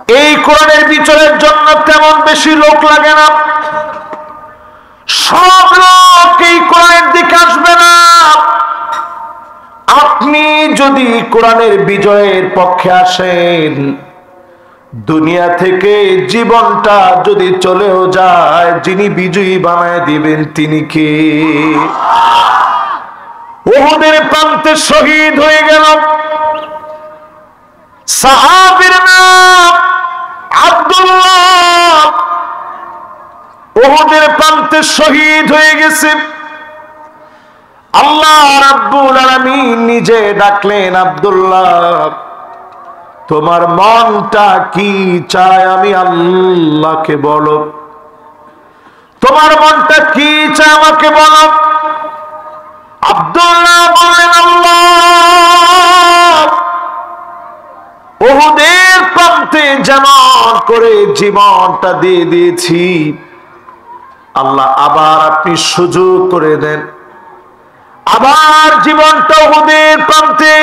এই কোরআনের বিচারের জন্য তেমন বেশি লোক লাগে না, সব লোক এই কোরআনের দিকে আসবে না। আপনি যদি কোরআনের বিজয়ের পক্ষে আসেন, দুনিয়া থেকে জীবনটা যদি চলেও যায়, যিনি বিজয়ী বানায় দিবেন তিনি কে? উহুদের প্রান্তে শহীদ হয়ে গেল সাহাবীর নাম আব্দুল্লাহ। উহুদের প্রান্তে শহীদ হয়ে গেছে। আল্লাহ রাব্বুল আলামিন নিজে ডাকলেন, আব্দুল্লাহ তোমার মনটা কি চায় আমি আল্লাহকে বলো, তোমার মনটা কি চায় আমাকে বলো। আব্দুল্লাহ বললেন, আল্লাহ উহুদের প্রান্তে যেমন করে জীবনটা দিয়ে দিয়েছি, আল্লাহ আবার আপনি সুযোগ করে দেন, আবার জীবনটা উহুদের প্রান্তে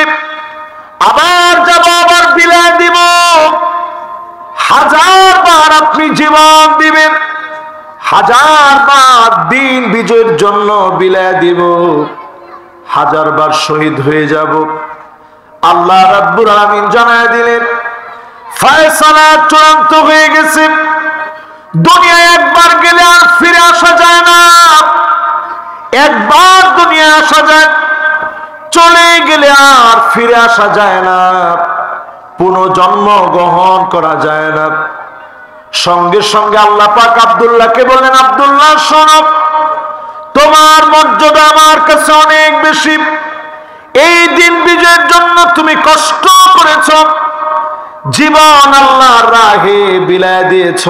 আবার যাব, আবার বিলায় দিব। 1000 বার আপনি জীবন দিবেন, 1000 বার দিন বিজয়ের জন্য বিলায় দিব, 1000 বার শহীদ হয়ে যাব। আল্লাহ রাব্বুল আলামিন জানায় দিলেন, ফয়সালা চূড়ান্ত হয়ে গেছে। দুনিয়ায় একবার গেলে আর ফিরে আসা যায় না। একবার দুনিয়া আসা যায়, চলে গেলে আর ফিরে আসা যায় না, পুনর্জন্ম গ্রহণ করা যায় না। সঙ্গে সঙ্গে আল্লাহ পাক আব্দুল্লাহকে বললেন, আব্দুল্লাহ শোনো, তোমার মর্যাদা আমার কাছে অনেক বেশি। এই দিন বিজয়ের জন্য তুমি কষ্ট করেছ, জীবন আল্লাহর রাহে বিলায় দিয়েছ।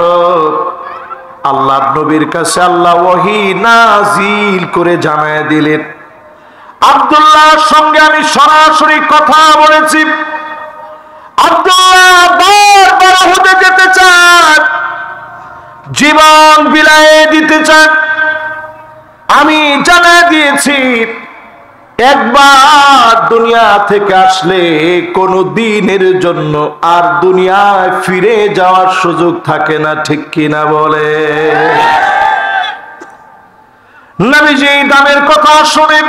আল্লাহ নবীর কাছে আল্লাহ ওহী নাজিল করে জানায় দিলেন, আব্দুল্লাহর সঙ্গে আমি সরাসরি কথা বলেছি। আব্দুল্লাহ বারবার উহুদে যেতে চান, জীবন বিলায়ে দিতে চান। আমি জানায় দিয়েছি, একবার দুনিয়া থেকে আসলে কোনো দিনের জন্য আর দুনিয়ায় ফিরে যাওয়ার সুযোগ থাকে না, ঠিক কিনা বলে? নবীজি দামের কথা শুনে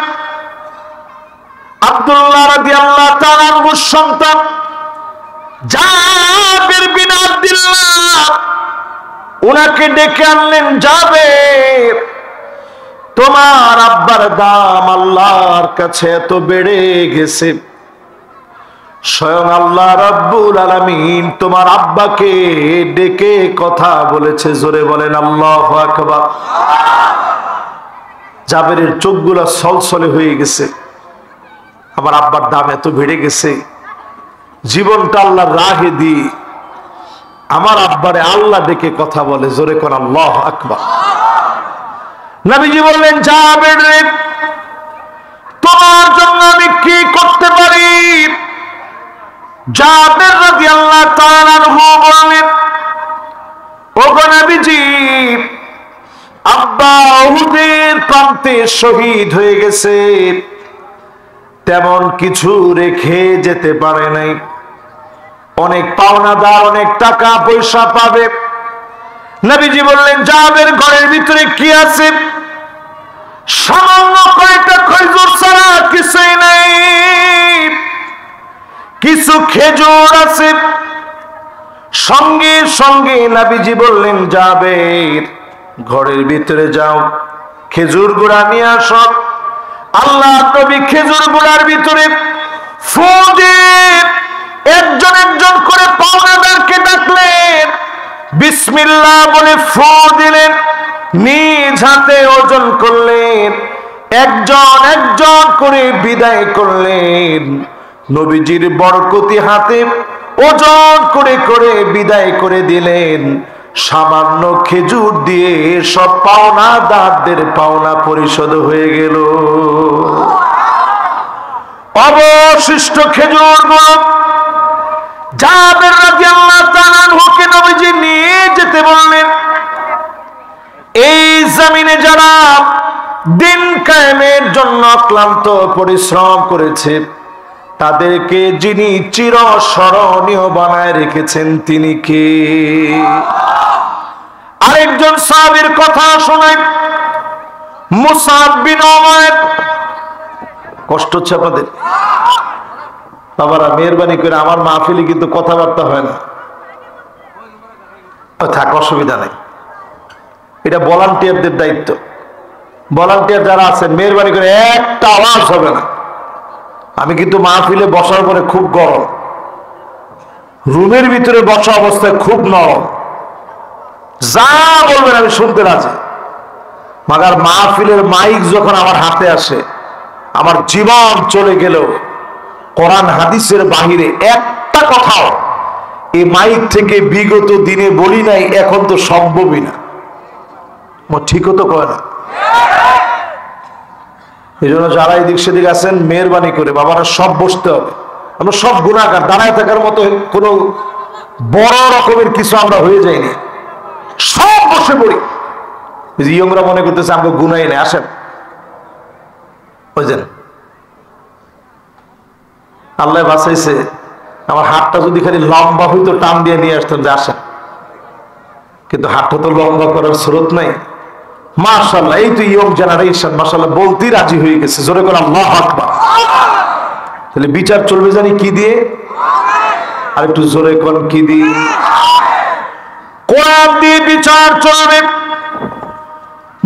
আব্দুল্লাহ রাদিয়াল্লাহু তাআলা আনহুর সন্তান জাবের বিন আব্দুল্লাহ উনাকে ডেকে আনলেন। জাবের, তোমার আব্বার দাম আল্লাহর কাছে এত বেড়ে গেছে, স্বয়ং আল্লাহ রাব্বুল আলামিন তোমার আব্বাকে ডেকে কথা বলেছে। জোরে বলেন আল্লাহু আকবার। জাবেরের চোখগুলো ছলছলে হয়ে গেছে, আমার আব্বার দাম এত বেড়ে গেছে, জীবনটা আল্লাহর রাহে দিয়ে আমার আব্বারে আল্লাহ ডেকে কথা বলে। জোরে কোন আল্লাহু আকবার। নবীজি বললেন, জাবের রে, তোমার জন্য আমি কি করতে পারি? জাবের রাদিয়াল্লাহু তাআলা আনহু বললেন, ওগো নবীজি, আব্বা উহুদের প্রান্তে শহীদ হয়ে গেছে, তেমন কিছু রেখে যেতে পারে নাই। অনেক পাওনাদার, অনেক টাকা পয়সা পাবে। নবীজি বললেন, জাবের ঘরের ভিতরে কি আছে? সামান্য কয়েকটা খেজুর ছাড়া কিছুই নাই, কিছু খেজুর আছে। সঙ্গে সঙ্গে নবীজি বললেন, জাবের ঘরের ভিতরে যাও, খেজুর গুড়া নিয়ে আসো। আল্লাহ নবী খেজুর গুড়ার ভিতরে ফু দিয়ে একজন একজন করে পাওনাদারকে ডাকলেন, বিসমিল্লাহ বলে ফু দিলেন, নিজ হাতে ওজন করলেন, একজন একজন করে বিদায় করলেন। নবীজির বরকতি হাতে ওজন করে করে বিদায় করে দিলেন। সামান্য খেজুর দিয়ে সব পাওনাদারদের পাওনা পরিশোধ হয়ে গেল। অবশিষ্ট খেজুরগুলো জাবের রাদিয়াল্লাহু তাআলা আনহুকে নবীজি নিয়ে যেতে বললেন। এই জমিনে যারা দিন কায়েমের জন্য ক্লান্ত পরিশ্রম করেছে, তাদেরকে যিনি চিরস্মরণীয় বানায় রেখেছেন তিনি কে? আরেকজন সাহাবীর কথা শোনায়, মুসআব বিন উমাইর। কষ্ট হচ্ছে আপনাদের? বাবারা মেহেরবানি করে, আমার মাহফিলে কিন্তু কথাবার্তা হয় না। থাক, অসুবিধা নেই, এটা ভলান্টিয়ারদের দায়িত্ব। ভলান্টিয়ার যারা আছেন মেহেরবানি করে একটা আওয়াজ হবে না। আমি কিন্তু মাহফিলে বসার পরে খুব গরম, রুমের ভিতরে বসা অবস্থায় খুব নরম, যা বলবেন আমি শুনতে রাজি। মাগার মাহফিলের মাইক যখন আমার হাতে আসে, আমার জীবন চলে গেল কোরআন হাদিসের বাহিরে একটা কথাও এই মাইক থেকে বিগত দিনে বলি নাই, এখন তো সম্ভবই না। ঠিকও তো কয় না। এই জন্য যারা এদিক সেদিক আছেন মেহেরবানি করে বাবারা সব বসতে হবে। আমরা সব গুনাহগার, দাঁড়ায় থাকার মতো কোনো বড় রকমের কিছু আমরা হয়ে যাইনি, সব বসে পড়ি। ইয়ংরা মনে করতেছে আমাকে গুনাই নেই, আসেন বুঝলেন। আল্লাহ বাঁচাইছে, আমার হাতটা যদি খালি লম্বা হইতো টান দিয়ে নিয়ে আসতাম যে আসেন, কিন্তু হাতটা তো লম্বা করার স্রোত নাই। মাশাআল্লাহ, এই তো ইয়ং জেনারেশন মাশাআল্লাহ বলতেই রাজি হয়ে গেছে। জোরে করে আল্লাহু আকবার। তাহলে বিচার চলবে জানি কি দিয়ে? আর একটু জোরে কোন কি দিয়ে? কোরআন দিয়ে বিচার চলবে।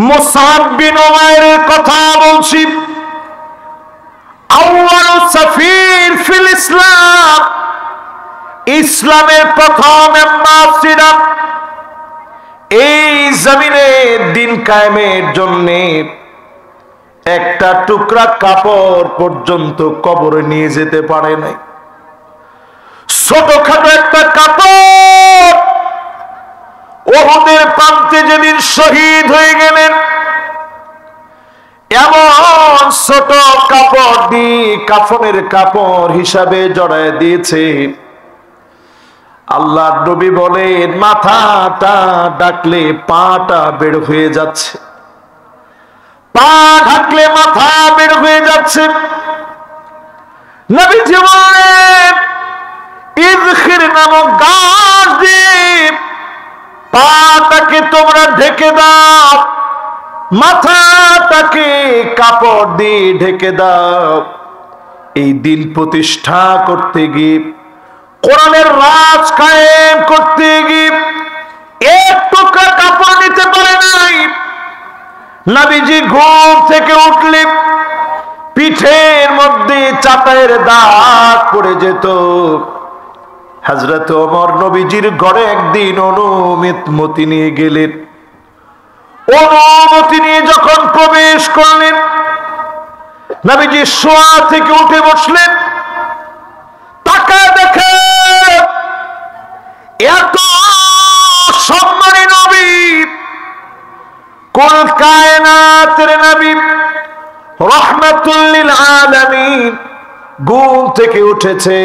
মুসআব বিন উমাইরের কথা বলছি। আউয়ালু সাফির ফিল ইসলাম, ইসলামের প্রথম অ্যাম্বাসিডর। এই জমিনে দিন কায়েমের জন্য একটা টুকরা কাপড় পর্যন্ত কবরে নিয়ে যেতে পারে নাই। ছোটখাটো একটা কাপড় উহুদের প্রান্তে যেদিন শহীদ হয়ে গেলেন, এমন ছোট কাপড় দিয়ে কাফনের কাপড় হিসাবে জড়ায় দিয়েছে। আল্লাহ নবী বলেন মাথাটা ডাকলে পাটা বের হয়ে যাচ্ছে, পা ঢাকলে মাথা বের হয়ে যাচ্ছে। নবীজি বলেন ইযখির নামক গাছ দিয়ে পাটাকে তোমরা ঢেকে দাও, মাথাটাকে কাপড় দিয়ে ঢেকে দাও। এই দিন প্রতিষ্ঠা করতে গিয়ে, কোরআনের রাজ কায়েম করতে গিয়ে এক টুকরা কাপড় নিতে পারে নাই। নবীজি ঘুম থেকে উঠলে পিঠের মধ্যে চাটাইয়ের দাগ পড়ে যেত। হযরত ওমর নবীজির ঘরে একদিন অনুমতি নিয়ে গেলেন। অনুমতি নিয়ে যখন প্রবেশ করলেন, নবীজি শোয়া থেকে উঠে বসলেন। তাকায় দেখে এত সম্মানী নবী, কুল কায়নাতের নবী, রাহমাতুল লিল আলামিন ঘুম থেকে উঠেছে।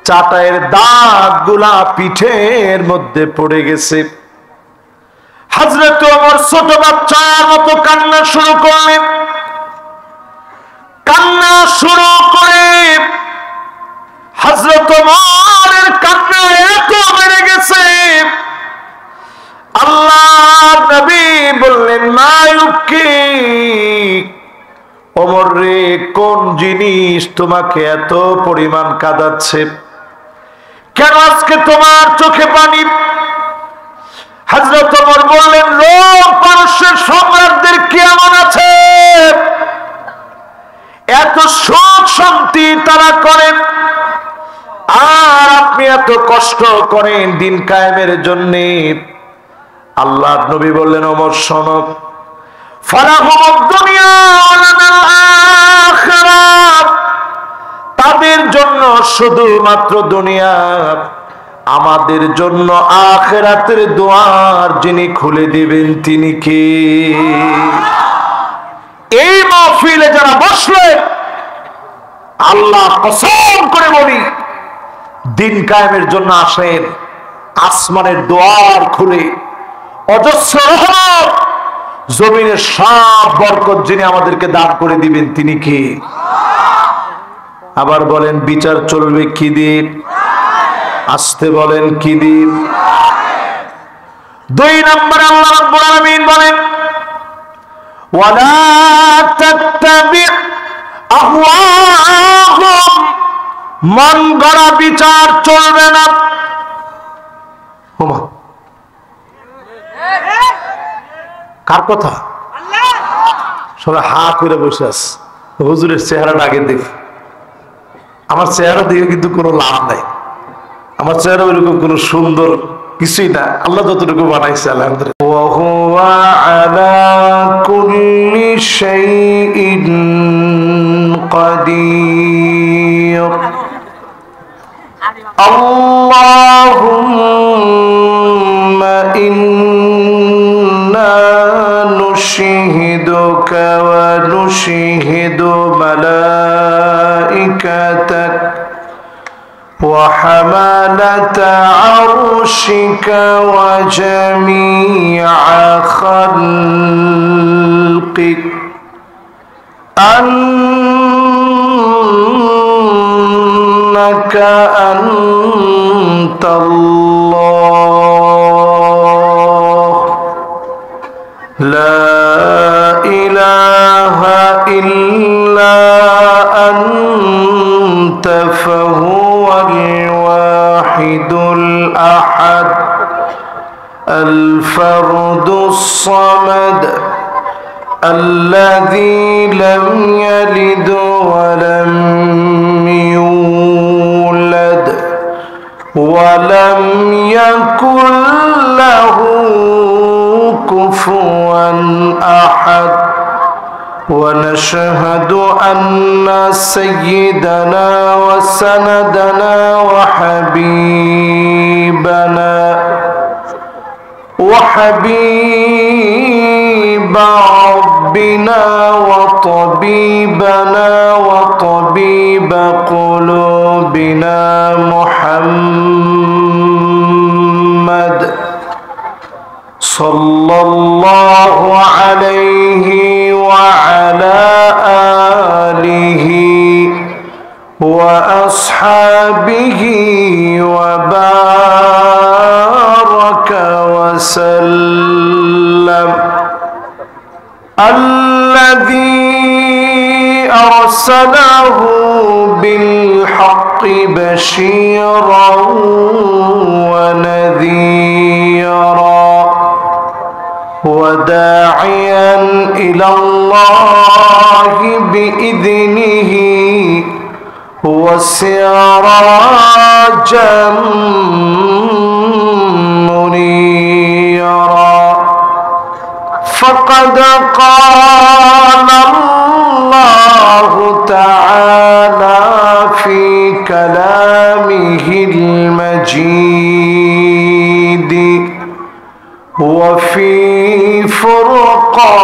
চাটাইয়ের দাগগুলা পিঠের মধ্যে পড়ে গেছে। হযরত ওমর ছোট বাচ্চার মতো কান্না শুরু করলেন। কান্না শুরু করে হযরত ওমরের কান্না এত বেড়ে গেছে, আল্লাহর নবী বললেন মায়ুবকি, ওমর রে কোন জিনিস তোমাকে এত পরিমাণ কাঁদাচ্ছে? কেন আজকে তোমার চোখে পানি? হযরত ওমর বললেন রোম পারস্যের সম্রাটদের কেমন আছে, এত সুখ শান্তি তারা করেন, আর আপনি এত কষ্ট করেন দিন কায়েমের জন্য। আল্লাহর নবী বললেন ওমর শোনো, ফালাহুমুদ দুনিয়া ওয়া লানাল আখিরাত, তাদের জন্য শুধুমাত্র দুনিয়া, আমাদের জন্য আখিরাতের দুয়ার যিনি খুলে দিবেন তিনি কে? এই মাহফিলে যারা বসলে আল্লাহ কসম করে বলি দিন কায়েমের জন্য আসেন, আসমানের দুয়ার খুলে অজস্র রহমত, জমিনের সব বরকত যিনি আমাদেরকে দান করে দিবেন তিনি কে? আবার বলেন বিচার চলবে কি দিন? আসতে বলেন কি দিন? 2 নম্বরে আল্লাহ রাব্বুল আলামিন বলেন ওয়ালা তাত্তাবি আহওয়াহুম, মন গড়া বিচার চলবে না। ওমা, কার কথা? সবাই হা করে বসে আছে। হুজুরের চেহারাটা আগে দেখি। আমার চেহারা দেখে কিন্তু কোনো লাভ নাই। আমার চেহারা ওইরকম কোনো সুন্দর কিছুই না, আল্লাহ যতটুকু বানাইছে আলহামদুলিল্লাহ। ওয়া হুয়া আলা কুল্লি শাইইন কাদির। আল্লাহুম্মা ইন্না নুশহিদুকা ওয়া নুশহিদু মালাইকাতাক وحملة عرشك وجميع خلقك أنك أنت الله لا إله إلا أنت فهو الواحد الأحد الفرد الصمد الذي لم يلد ولم يولد ولم يكن له كفوا أحد ونشهد أن سيدنا وسندنا وحبيب ربنا وطبيبنا وطبيب قلوبنا محمد صلى الله عليه وعلى آله وأصحابه وبارك وسلم الذي أرسله بالحق بشيرا ونذيرا وداعيا إلى الله بإذنه وسراجا منيرا فقد قال الله تعالى في كلامه المجيد وفي فرقانه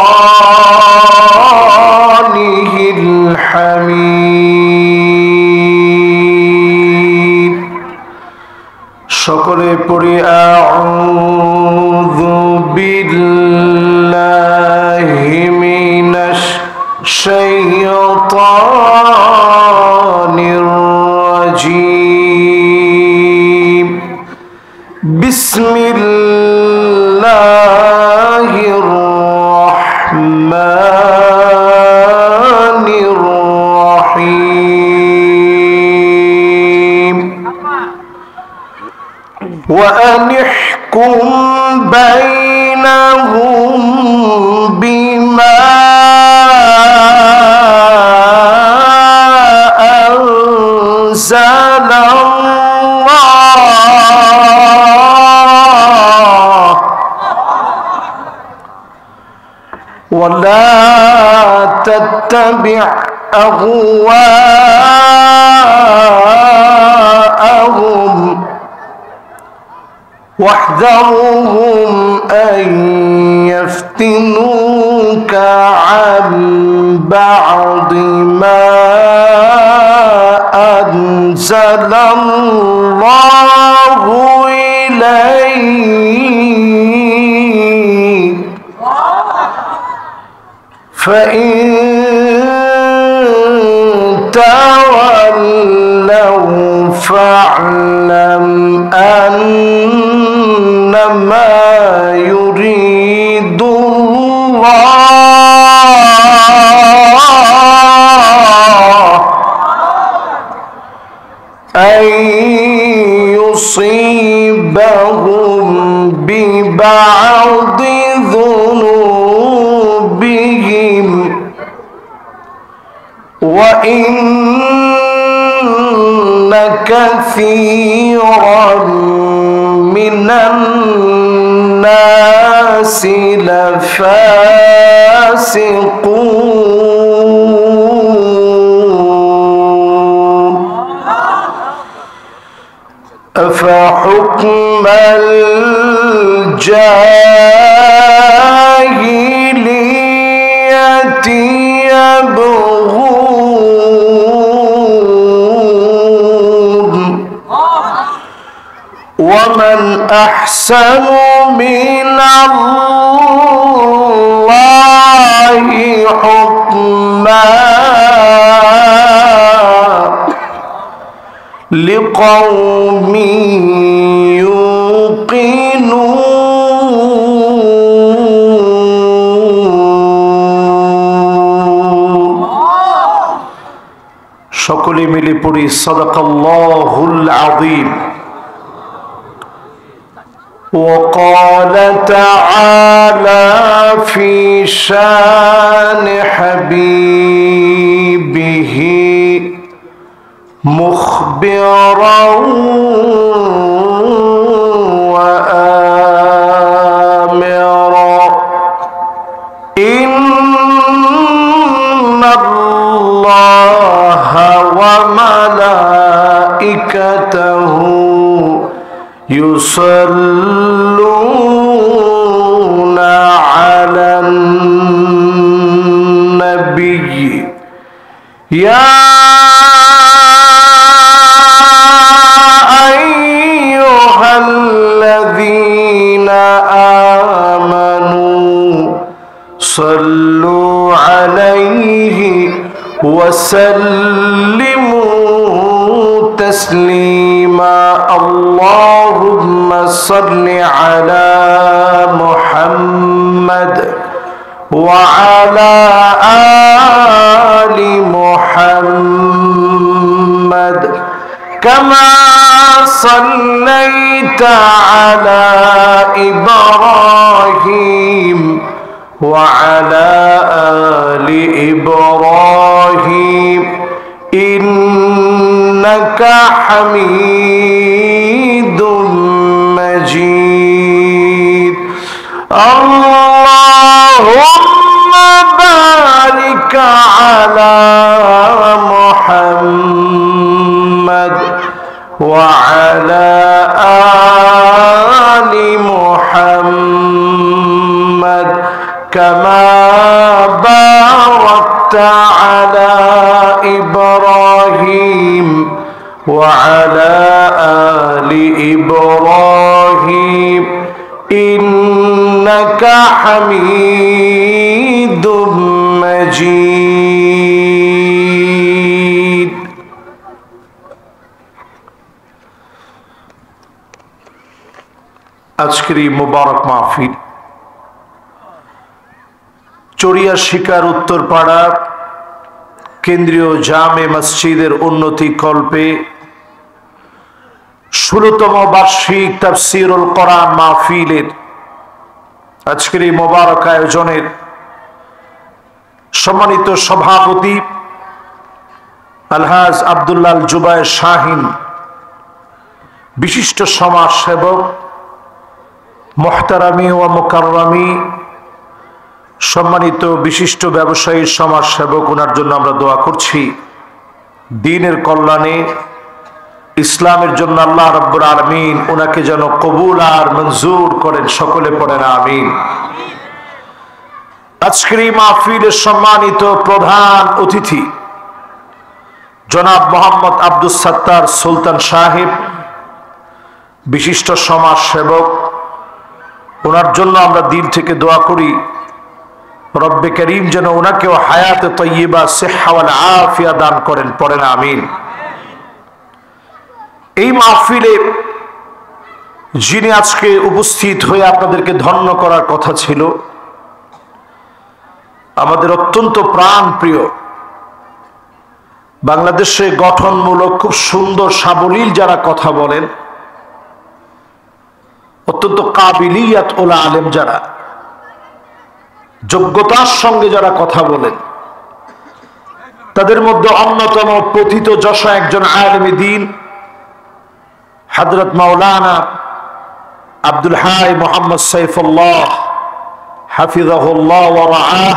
الحميد সকলে পড়ি আউযু বিল্লাহি মিনাশ শাইতানির রাজীম বিসমিল্লাহির রহমানির রহিম وأن احكم بينهم بما أنزل الله ولا تتبع أهواءهم واحذرهم أن يفتنوك عن بعض ما أنزل الله إليك فإن تولوا فاعلم أنما يريد الله أن يصيبهم ببعض ذنوبهم وإن كثيرا من الناس لفاسقون أفحكم الجاهلية يبغون ومن أحسن من الله حكما لقوم يوقنون সকলে মিলে পড়ি সাদাকাল্লাহুল আযীম وقال تعالى في شان حبيبه مخبرا وآمرا إن الله وملائكته يصلون على النبي يا أيها الذين آمنوا صلوا عليه وسلموا تسليما اللهم صل على محمد وعلى آل محمد كما صليت على إبراهيم وعلى آل إبراهيم إنك حميد مجيد اللهم بارك على محمد وعلى آل محمد كما باركت على إبراهيم وعلى آل إبراهيم إنك حميد مجيد আজকের এই মুবারক মাহফিল চড়িয়া শিকার উত্তরপাড়া কেন্দ্রীয় জামে মসজিদের উন্নতি কল্পে 16তম বার্ষিক তাফসীরুল কোরআন মাহফিলের আজকের এই মোবারক আয়োজনের সম্মানিত সভাপতি আলহাজ আব্দুল্লাহ জুবায়ের শাহিন, বিশিষ্ট সমাজ সেবক মুহতারামি ও মুকাররামি, সম্মানিত বিশিষ্ট ব্যবসায়ী সমাজ সেবক, ওনার জন্য আমরা দোয়া করছি দ্বীনের কল্যাণে, ইসলামের জন্য আল্লাহ রাব্বুল আলামিন ওনাকে যেন কবুল আর মঞ্জুর করেন। সকলে পড়েন আমিন। আজকের এই মাহফিলের সম্মানিত প্রধান অতিথি জনাব মোহাম্মদ আব্দুস সাত্তার সুলতান সাহেব, বিশিষ্ট সমাজ সেবক, ওনার জন্য আমরা দিল থেকে দোয়া করি রব্বে করিম যেন ওনাকেও হায়াতে তয়্যিবা, সিহহা ওয়াল আফিয়া দান করেন। পড়েন আমিন। এই মাহফিলে যিনি আজকে উপস্থিত হয়ে আপনাদেরকে ধন্য করার কথা ছিল, আমাদের অত্যন্ত প্রাণ প্রিয়, বাংলাদেশে গঠনমূলক খুব সুন্দর সাবলীল যারা কথা বলেন, অত্যন্ত কাবিলিয়াত ওলা আলেম যারা, যোগ্যতার সঙ্গে যারা কথা বলেন, তাদের মধ্যে অন্যতম প্রথিত যশা একজন আলেমে দ্বীন হযরত মাওলানা আব্দুল হাই মুহাম্মদ সাইফুল্লাহ হাফিজাহুল্লাহ ওয়া রাআহ।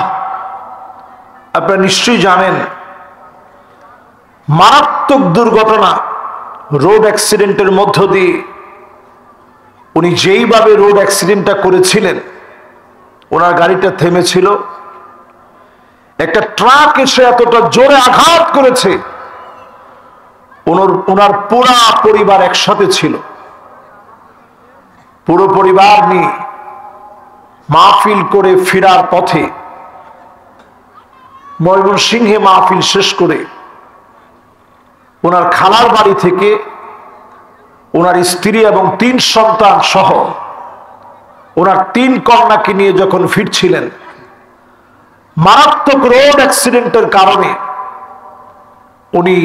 আপনারা নিশ্চয়ই জানেন, মারাত্মক দুর্ঘটনা, রোড অ্যাক্সিডেন্টের মধ্য দিয়ে উনি যেইভাবে রোড অ্যাক্সিডেন্টটা করেছিলেন, ওনার গাড়িটা থেমেছিল, একটা ট্রাক এসে এতটা জোরে আঘাত করেছে, ওনার পুরা পরিবার একসাথে ছিল। পুরো পরিবার নিয়ে মাহফিল করে ফেরার পথে ময়মনসিংহে মাহফিল শেষ করে ওনার খালার বাড়ি থেকে ওনার স্ত্রী এবং 3 সন্তান সহ ওনার 3 কন্যাকে নিয়ে যখন ফিরছিলেন, মারাত্মক রোড অ্যাক্সিডেন্টের কারণে উনি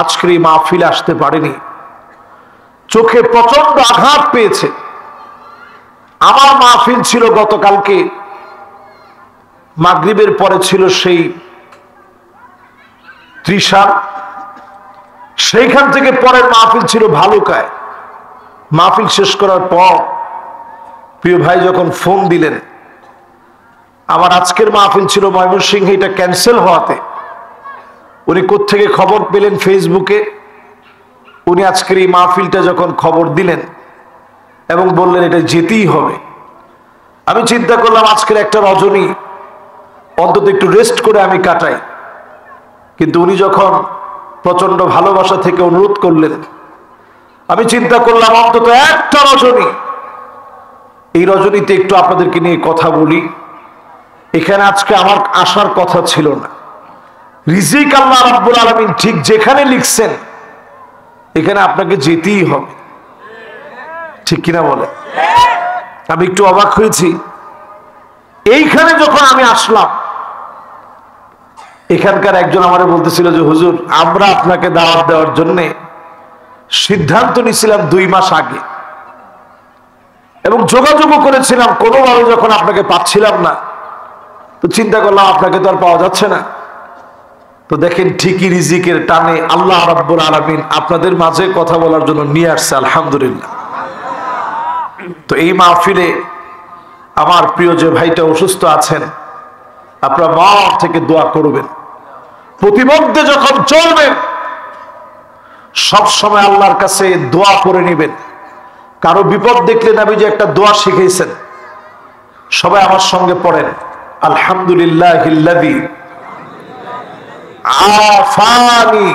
আজকের এই মাহফিলে আসতে পারেনি। চোখে প্রচন্ড আঘাত পেয়েছে। আমার মাহফিল ছিল গতকালকে মাগরিবের পরে, ছিল সেই ত্রিশাল, সেইখান থেকে পরের মাহফিল ছিল ভালুকায়। মাহফিল শেষ করার পর প্রিয় ভাই যখন ফোন দিলেন, আমার আজকের মাহফিল ছিল ময়মনসিংহে, এটা ক্যান্সেল হওয়াতে উনি কোত্থেকে খবর পেলেন ফেসবুকে, উনি আজকের এই মাহফিলটা যখন খবর দিলেন এবং বললেন এটা যেতেই হবে, আমি চিন্তা করলাম আজকের একটা রজনী অন্তত একটু রেস্ট করে আমি কাটাই। কিন্তু উনি যখন প্রচন্ড ভালোবাসা থেকে অনুরোধ করলেন, আমি চিন্তা করলাম অন্তত একটা রজনী, এই রজনীতে একটু আপনাদেরকে নিয়ে কথা বলি। এখানে আজকে আমার আসার কথা ছিল না, রিজিক আল্লাহ রাব্বুল আলামিন ঠিক যেখানে লিখছেন এখানে আপনাকে যেতেই হবে, ঠিক কিনা বলে? আমি একটু অবাক হয়েছি। এইখানে যখন আমি আসলাম, এখানকার একজন আমারে বলতেছিল যে হুজুর, আমরা আপনাকে দাওয়াত দেওয়ার জন্য সিদ্ধান্ত নিয়েছিলাম 2 মাস আগে এবং যোগাযোগও করেছিলাম, কোনোভাবে যখন আপনাকে পাচ্ছিলাম না তো চিন্তা করলাম আপনাকে তো আর পাওয়া যাচ্ছে না। তো দেখেন, ঠিকই রিজিকের টানে আল্লাহ রাব্বুল আলামিন আপনাদের মাঝে কথা বলার জন্য নিয়ে আসছে, আলহামদুলিল্লাহ। তো এই মাহফিলে আমার প্রিয় যে ভাইটা অসুস্থ আছেন, আপনারা মন থেকে দোয়া করবেন। প্রতিমধ্যে যখন চলবেন সব সময় আল্লাহর কাছে দোয়া করে নেবেন। কারো বিপদ দেখলে নবীজি একটা দোয়া শিখিয়েছেন, সবাই আমার সঙ্গে পড়েন, আলহামদুলিল্লাহিল্লাযী আফানি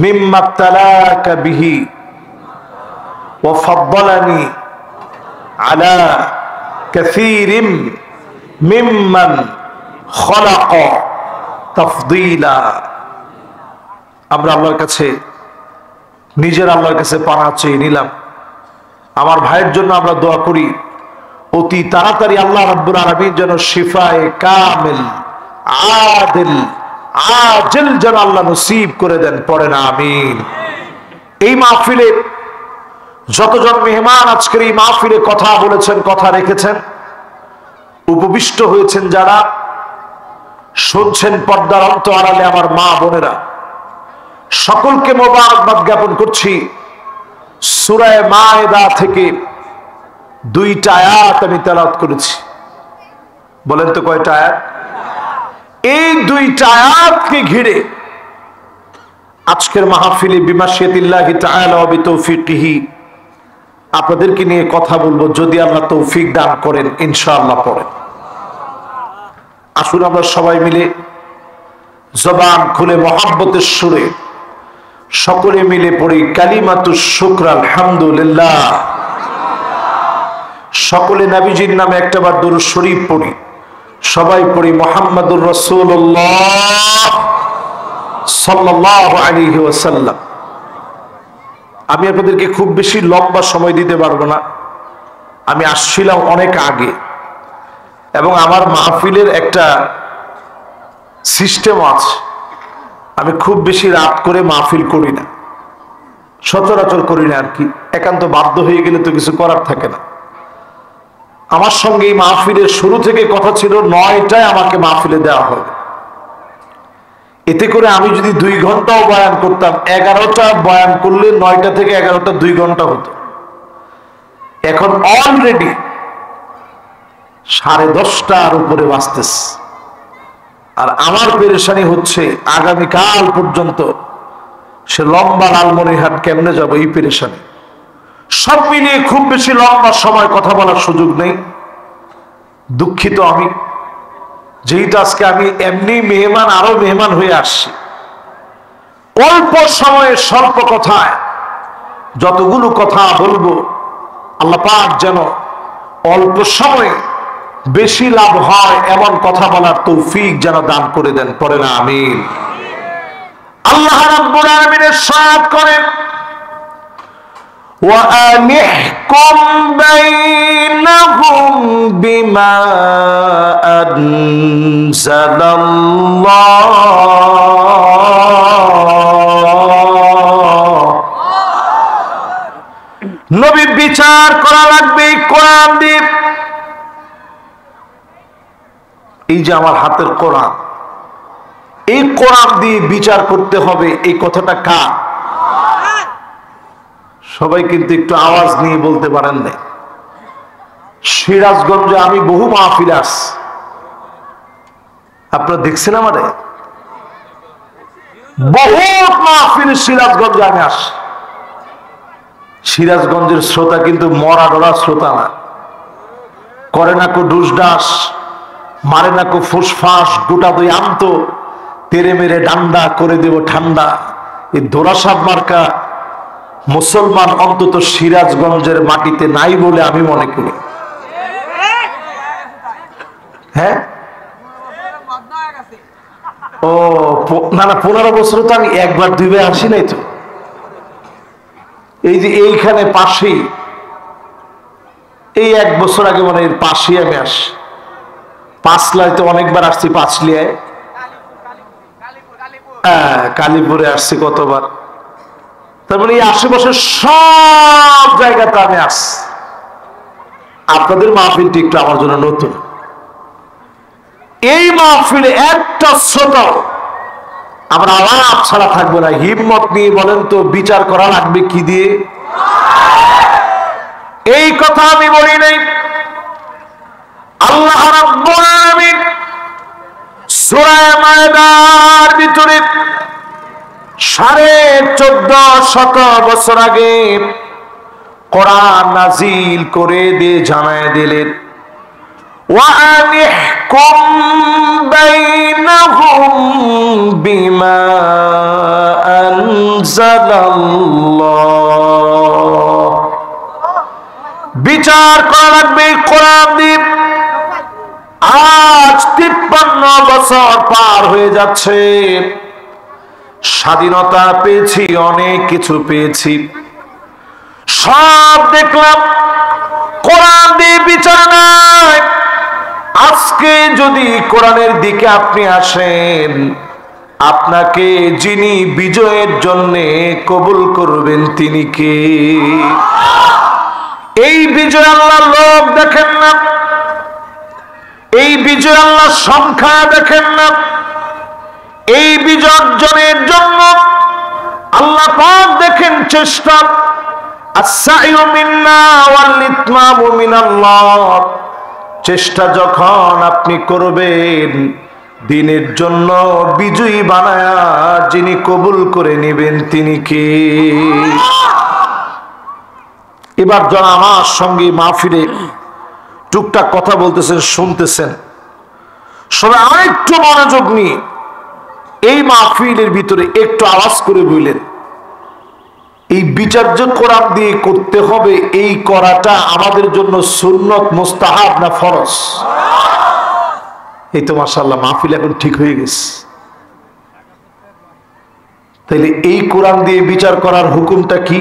মিম্মা ইবতালাকা বিহি ওয়া ফাদ্দালানি আলা কাসীরিম মিম্মান খালাকা তাফদীলা। আমরা আল্লাহর কাছে, নিজের আল্লাহর কাছে পানা চেয়ে নিলাম। আমার ভাইয়ের জন্য আমরা দোয়া করি, অতি তাড়াতাড়ি আল্লাহ রাব্বুল আলামিন যেন শিফায়ে কামিল আদিল আজিল যেন আল্লাহ নসিব করে দেন, পড়েন আমিন। এই মাহফিলে যতজন মেহমান আজকের এই মাহফিলে কথা বলেছেন, কথা রেখেছেন, উপবিষ্ট হয়েছেন যারা, শুনছেন পর্দার অন্তরালে আমার মা বোনেরা, সকলকে মোবারকবাদ জ্ঞাপন করছি। সূরা মায়েদা থেকে 2টা আয়াত আমি তেলাওয়াত করেছি। বলেন তো কয়টা আয়াত? এই 2টা আয়াতকে ঘিরে আজকের মাহফিলে বিমাশিয়াতিল্লাহি তাআলা ওয়া বিতৌফিকিহি আপনাদেরকে নিয়ে কথা বলবো, যদি আল্লাহ তৌফিক দান করেন ইনশাআল্লাহ। পড়েন, আসুন আমরা সবাই মিলে জবান খুলে মহব্বতের সুরে সকলে মিলে পড়ি কালিমাতুশ শুকর আলহামদুলিল্লাহ। সকলে নবীজির নামে একটাবার দুরূদ শরীফ পড়ি, সবাই পড়ি মুহাম্মাদুর রাসূলুল্লাহ সাল্লাল্লাহু আলাইহি ওয়াসাল্লাম। আমি আপনাদেরকে খুব বেশি লম্বা সময় দিতে পারবো না। আমি আসছিলাম অনেক আগে, এবং আমার মাহফিলের একটা সিস্টেম আছে। আমি খুব বেশি রাত করে মাহফিল করি না, সচরাচর করি না আর কি। একান্ত বাধ্য হয়ে গেলে তো কিছু করার থাকে না। আমার সঙ্গে এই মাহফিলের শুরু থেকে কথা ছিল 9টায় আমাকে মাহফিলে দেওয়া হবে। এতে করে আমি যদি 2 ঘন্টাও বয়ান করতাম, 11টা বয়ান করলে 9টা থেকে 11টা 2 ঘন্টা হতো। এখন অলরেডি 10:30টার উপরে বাজতেছে। আর আমার পেরেশানি হচ্ছে আগামীকাল পর্যন্ত সে লম্বা লালমনিরহাট কেমনে যাব, এই পেরেশানি। সব মিলিয়ে খুব বেশি লম্বা সময় কথা বলার সুযোগ নেই। দুঃখিত আমি, যেহেতু আজকে আমি এমনি মেহমান, আরো মেহমান হয়ে আসছি। অল্প সময়ে স্বল্প কথায় যতগুলো কথা বলবো, আল্লাহ পাক যেন অল্প সময়ে বেশি লাভ হয় এমন কথা বলার তৌফিক যেন দান করে দেন। পড়ে না আমিন। আল্লাহ রাব্বুল আলামিনের সাথ করেন, وَأَنِحْكُمْ بَيْنَهُمْ بِمَا أَنزَلَ اللَّهُ। নবী বিচার করা লাগবে কোরআন দিয়ে। এই যে আমার হাতের কোরআন, এই কোরআন দিয়ে বিচার করতে হবে, এই কথাটা কার? সবাই কিন্তু একটু আওয়াজ নিয়ে বলতে পারেন না। সিরাজগঞ্জে আমি বহু মাহফিলে আসছি, আপনারা দেখছেন আমারে বহুত মাহফিলে সিরাজগঞ্জে আমি আসি। সিরাজগঞ্জের শ্রোতা কিন্তু মরা ডরা শ্রোতা না, করে না কো ডুস ডাস, মারে না কো ফুসফাস, গোটা দই আনতো তেরে মেরে ডান্ডা করে দেব ঠান্ডা। এই দোরাসাব মার্কা মুসলমান অন্তত সিরাজগঞ্জের মাটিতে নাই বলে আমি মনে করি। হ্যাঁ, ও না না, 15 বছর তো আমি 1-2বার আসি নাই তো। এই যে এইখানে পাশেই, এই 1 বছর আগে মানে এর পাশেই আমি আসি। পাঁচলায় তো অনেকবার আসছি, পাঁচলিয়ায়, হ্যাঁ কালীপুরে আসছি কতবার। তার মানে এই আশেপাশের সব জায়গাতে আমি আসছি। আপনাদের মাহফিলটি একটু আমার জন্য নতুন। এই মাহফিলে একটা শ্রোতা আমরা আলাপ ছাড়া থাকবো না। হিম্মত নিয়ে বলেন তো, বিচার করা লাগবে কি দিয়ে? এই কথা আমি বলি নাই। আল্লাহ রাব্বুল আলামিন সূরা মায়দার ভিতরে 1450 বছর আগে কোরআন নাজিল করে দিয়ে জানায় দিলেন, وَأَنِحْكُمْ بَيْنَهُمْ بِمَا أَنزَلَ اللَّهُ। বিচার করা লাগবে কোরআন দিয়ে। আজ 53 বছর পার হয়ে যাচ্ছে, স্বাধীনতা পেয়েছি, অনেক কিছু পেয়েছি, সব দেখলাম, কোরআন দিয়ে বিচার নাই। আজকে যদি কোরআনের দিকে আপনি আসেন, আপনাকে যিনি বিজয়ের জন্য কবুল করবেন তিনি কে? এই বিজয় আল্লাহ লোক দেখেন না, এই বিজয় আল্লাহ সংখ্যা দেখেন না। এই বিজয় অর্জনের জন্য আল্লাহ পাক দেখেন চেষ্টা। আস-সাইয়ু মিন্না ওয়াল ইতমামু মিনাল্লাহ। চেষ্টা যখন আপনি করবেন, দিনের জন্য বিজয়ী বানায়া যিনি কবুল করে নেবেন তিনি কে? এবার যারা আমার সঙ্গে মাহফিলে টুকটাক কথা বলতেছেন, শুনতেছেন, সবাই আরেকটু মনোযোগ নিয়ে এই মাহফিলের ভিতরে একটু আওয়াজ করে বললেন, এই বিচার যে কোরআন দিয়ে করতে হবে, এই করাটা আমাদের জন্য সুন্নত, মুস্তাহাব না ফরজ? এই তো মাশাআল্লাহ মাহফিল এখন ঠিক হয়ে গেছে। তাইলে এই কোরআন দিয়ে বিচার করার হুকুমটা কি?